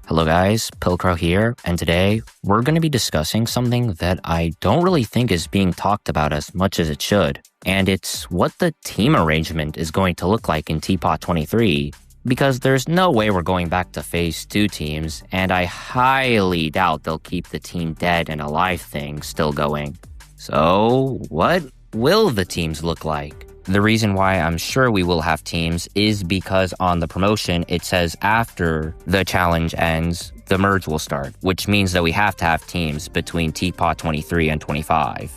Hello guys, Pilcrow here, and today we're going to be discussing something that I don't really think is being talked about as much as it should, and it's what the team arrangement is going to look like in Tpot 23, because there's no way we're going back to Phase 2 teams, and I highly doubt they'll keep the team dead and alive thing still going. So, what will the teams look like? The reason why I'm sure we will have teams is because on the promotion, it says after the challenge ends, the merge will start, which means that we have to have teams between Tpot 23 and 25.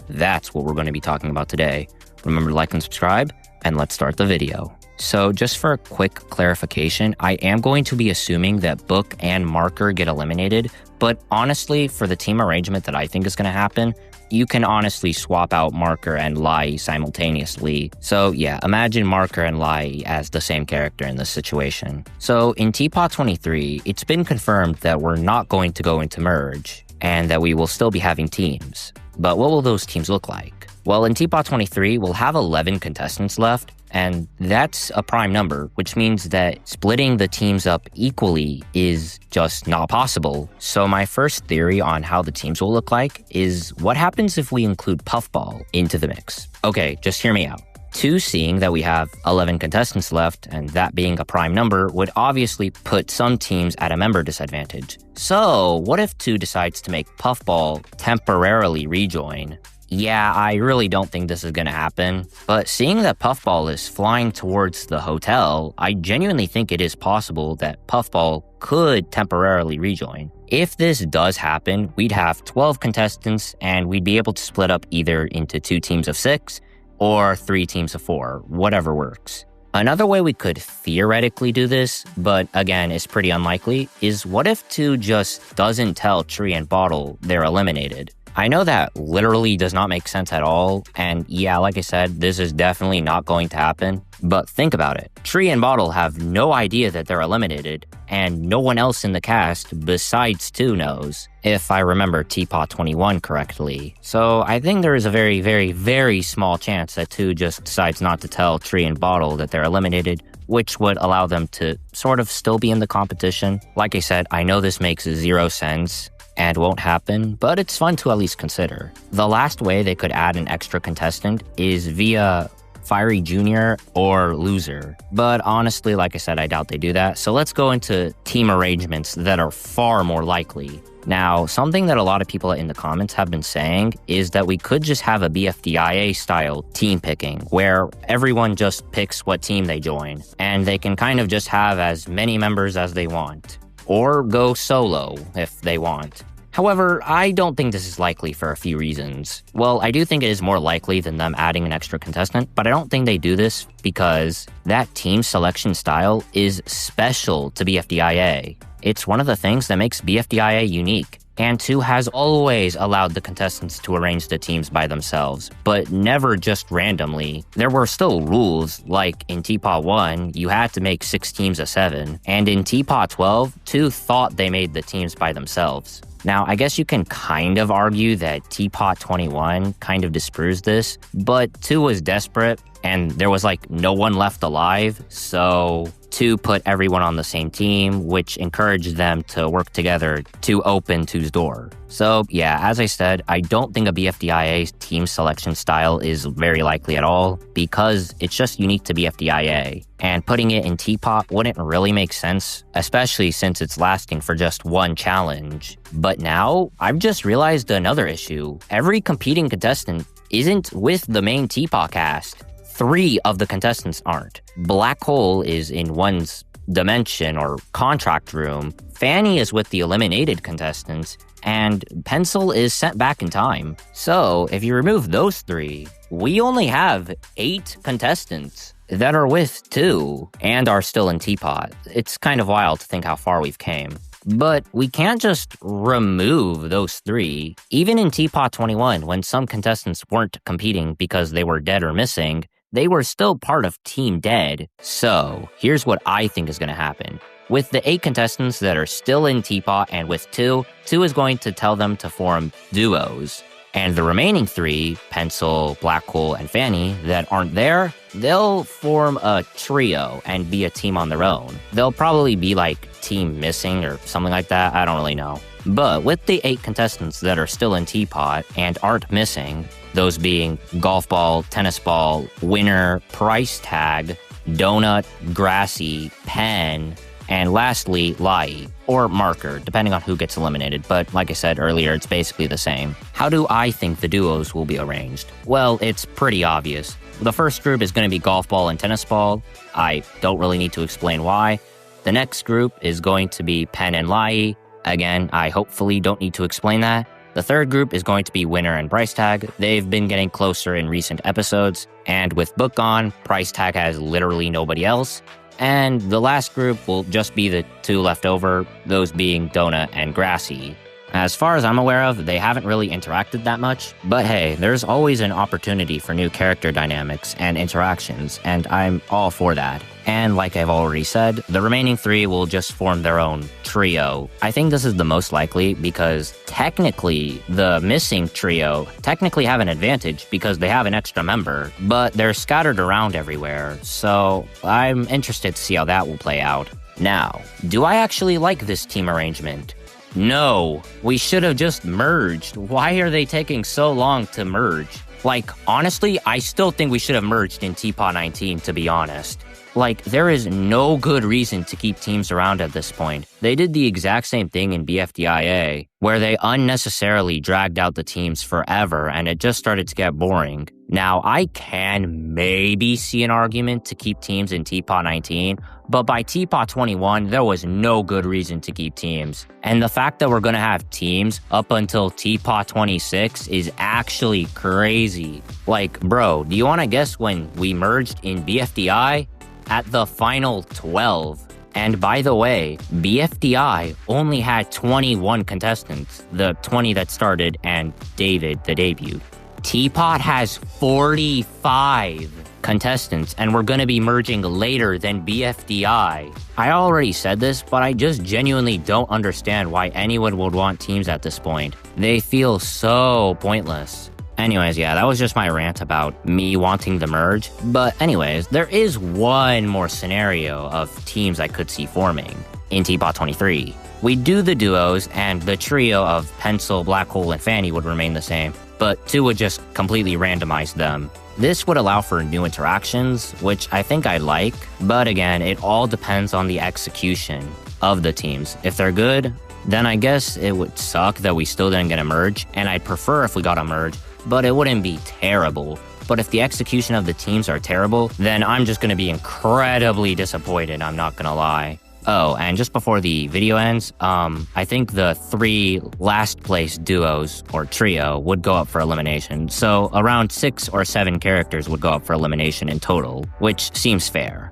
That's what we're going to be talking about today. Remember to like and subscribe, and let's start the video. So just for a quick clarification, I am going to be assuming that Book and Marker get eliminated, but honestly, for the team arrangement that I think is going to happen, you can honestly swap out Marker and Lai simultaneously. So yeah, imagine Marker and Lai as the same character in this situation. So in Tpot 23, it's been confirmed that we're not going to go into merge, and that we will still be having teams. But what will those teams look like? Well, in Tpot 23, we'll have 11 contestants left, and that's a prime number, which means that splitting the teams up equally is just not possible. So my first theory on how the teams will look like is what happens if we include Puffball into the mix? Okay, just hear me out. 2, seeing that we have 11 contestants left, and that being a prime number, would obviously put some teams at a member disadvantage. So what if 2 decides to make Puffball temporarily rejoin? Yeah, I really don't think this is going to happen, but seeing that Puffball is flying towards the hotel, I genuinely think it is possible that Puffball could temporarily rejoin. If this does happen, we'd have 12 contestants, and we'd be able to split up either into 2 teams of 6 or 3 teams of 4, whatever works. Another way we could theoretically do this, but again, is pretty unlikely, is what if 2 just doesn't tell Tree and Bottle they're eliminated? I know that literally does not make sense at all, and yeah, like I said, this is definitely not going to happen, but think about it. Tree and Bottle have no idea that they're eliminated, and no one else in the cast besides 2 knows, if I remember Tpot 21 correctly. So I think there is a very, very, very small chance that 2 just decides not to tell Tree and Bottle that they're eliminated, which would allow them to sort of still be in the competition. Like I said, I know this makes 0 sense and won't happen, but it's fun to at least consider. The last way they could add an extra contestant is via Fiery Jr. or Loser. But honestly, like I said, I doubt they do that. So let's go into team arrangements that are far more likely. Now, something that a lot of people in the comments have been saying is that we could just have a BFDIA style team picking, where everyone just picks what team they join, and they can kind of just have as many members as they want, or go solo if they want. However, I don't think this is likely for a few reasons. Well, I do think it is more likely than them adding an extra contestant, but I don't think they do this because that team selection style is special to BFDIA. It's one of the things that makes BFDIA unique. And 2 has always allowed the contestants to arrange the teams by themselves, but never just randomly. There were still rules, like in Tpot 1, you had to make 6 teams of 7, and in Tpot 12, 2 thought they made the teams by themselves. Now, I guess you can kind of argue that Tpot 21 kind of disproves this, but 2 was desperate, and there was like no one left alive, so 2 put everyone on the same team, which encouraged them to work together to open 2's door. So yeah, as I said, I don't think a BFDIA team selection style is very likely at all, because it's just unique to BFDIA. And putting it in Tpot wouldn't really make sense, especially since it's lasting for just 1 challenge. But now, I've just realized another issue. Every competing contestant isn't with the main Tpot cast. 3 of the contestants aren't. Black Hole is in one's dimension or contract room, Fanny is with the eliminated contestants, and Pencil is sent back in time. So, if you remove those 3, we only have 8 contestants that are with 2 and are still in Tpot. It's kind of wild to think how far we've came. But we can't just remove those 3. Even in Tpot 21, when some contestants weren't competing because they were dead or missing, they were still part of Team Dead. So, here's what I think is going to happen. With the 8 contestants that are still in Tpot and with 2 is going to tell them to form duos. And the remaining 3, Pencil, Black Hole, and Fanny, that aren't there, they'll form a trio and be a team on their own. They'll probably be like team missing or something like that. I don't really know. But with the 8 contestants that are still in Tpot and aren't missing, those being golf ball, tennis ball, winner, price tag, donut, grassy, pen, and lastly, Lai, or marker, depending on who gets eliminated, but like I said earlier, it's basically the same. How do I think the duos will be arranged? Well, it's pretty obvious. The first group is going to be golf ball and tennis ball. I don't really need to explain why. The next group is going to be pen and Lai. Again, I hopefully don't need to explain that. The third group is going to be winner and price tag. They've been getting closer in recent episodes, and with book gone, price tag has literally nobody else. And the last group will just be the 2 left over, those being Donut and Grassy. As far as I'm aware of, they haven't really interacted that much, but hey, there's always an opportunity for new character dynamics and interactions, and I'm all for that. And like I've already said, the remaining 3 will just form their own trio. I think this is the most likely because technically the missing trio technically have an advantage because they have an extra member, but they're scattered around everywhere, so I'm interested to see how that will play out. Now, do I actually like this team arrangement? No, we should have just merged. Why are they taking so long to merge? Like, honestly, I still think we should have merged in Tpot 19, to be honest. Like, there is no good reason to keep teams around at this point. They did the exact same thing in BFDIA, where they unnecessarily dragged out the teams forever and it just started to get boring. Now, I can maybe see an argument to keep teams in Tpot 19, but by Tpot 21, there was no good reason to keep teams. And the fact that we're gonna have teams up until Tpot 26 is actually crazy. Like, bro, do you wanna guess when we merged in BFDI? At the final 12. And by the way, BFDI only had 21 contestants, the 20 that started and David that debuted. Tpot has 45 contestants, and we're gonna be merging later than BFDI. I already said this, but I just genuinely don't understand why anyone would want teams at this point. They feel so pointless. Anyways, yeah, that was just my rant about me wanting the merge. But anyways, there is one more scenario of teams I could see forming in Tpot 23. We do the duos, and the trio of Pencil, Black Hole, and Fanny would remain the same, but 2 would just completely randomize them. This would allow for new interactions, which I think I like, but again, it all depends on the execution of the teams. If they're good, then I guess it would suck that we still didn't get a merge, and I'd prefer if we got a merge, but it wouldn't be terrible. But if the execution of the teams are terrible, then I'm just gonna be incredibly disappointed, I'm not gonna lie. Oh, and just before the video ends, I think the 3 last place duos, or trio, would go up for elimination. So around 6 or 7 characters would go up for elimination in total, which seems fair.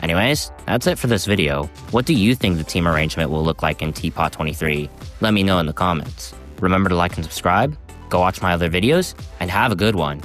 Anyways, that's it for this video. What do you think the team arrangement will look like in Tpot 23? Let me know in the comments. Remember to like and subscribe, go watch my other videos, and have a good one.